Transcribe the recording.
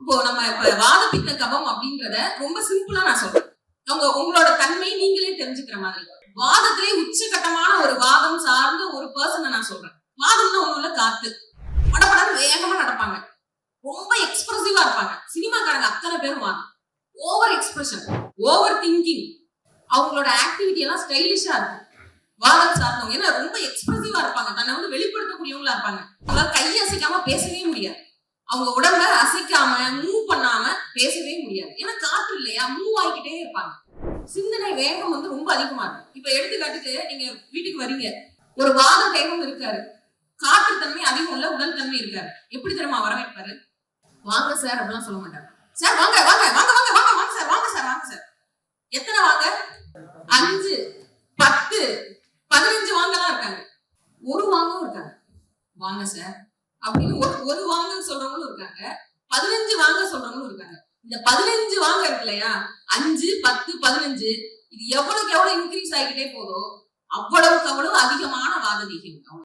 இப்போ நம்ம இப்ப வாத பித்த கபம் அப்படின்றத ரொம்ப சிம்பிளா நான் சொல்றேன். உங்களோட தன்மை நீங்களே தெரிஞ்சுக்கிற மாதிரி. வாதத்திலே உச்சகட்டமான ஒரு வாதம் சார்ந்த ஒரு பர்சனை நான் சொல்றேன். வாதம்னா ஒண்ணும் இல்ல, காத்து. படப்படன்னு வேகமா நடப்பாங்க, ரொம்ப எக்ஸ்பிரசிவா இருப்பாங்க. சினிமாக்காரங்க அத்தனை பேரும் வாதம். ஓவர் எக்ஸ்பிரஷன், ஓவர் திங்கிங், அவங்களோட ஆக்டிவிட்டி எல்லாம் ஸ்டைலிஷா இருக்கும். வாதம் சார்ந்தவங்க ஏன்னா ரொம்ப எக்ஸ்பிரசிவா இருப்பாங்க, தன்னை வந்து வெளிப்படுத்தக்கூடியவங்களா இருப்பாங்க. அவங்களால கையை அசைக்காம பேசவே முடியாது, அவங்க உடம்ப அசைக்காம மூவ் பண்ணாம பேசவே முடியாது. ஏன்னா காற்று இல்லையா, மூவ் ஆகிக்கிட்டே இருப்பாங்க. சிந்தனை வேகம் வந்து ரொம்ப அதிகமா இருக்கும். இப்ப எடுத்துக்காட்டுக்கு நீங்க வீட்டுக்கு வரீங்க, ஒரு வாத வேகம் இருக்காரு, காற்று தன்மை அதிகம் இல்ல, உடல் தன்மை இருக்காரு. எப்படி தெரியுமா வரவேற்பாரு? வாங்க சார் அப்படிலாம் சொல்ல மாட்டாரு. சார் வாங்க வாங்க வாங்க வாங்க வாங்க வாங்க சார், வாங்க சார் வாங்க சார். எத்தனை வாங்க? 5 10 15 வாங்கலாம் இருக்காங்க. ஒரு வாங்கவும் இருக்காங்க. வாங்க சார் அப்படின்னு ஒரு வாங்க சொல்றவங்களும் இருக்காங்க, 15 வாங்க சொல்றவங்களும் இருக்காங்க. இந்த 15 வாங்க இருக்கு இல்லையா, 5 10 15, இது எவ்வளவுக்கு எவ்வளவு இன்க்ரீஸ் ஆகிக்கிட்டே போதோ அவ்வளவுக்கு அவ்வளவு அதிகமான வாத வீகம்.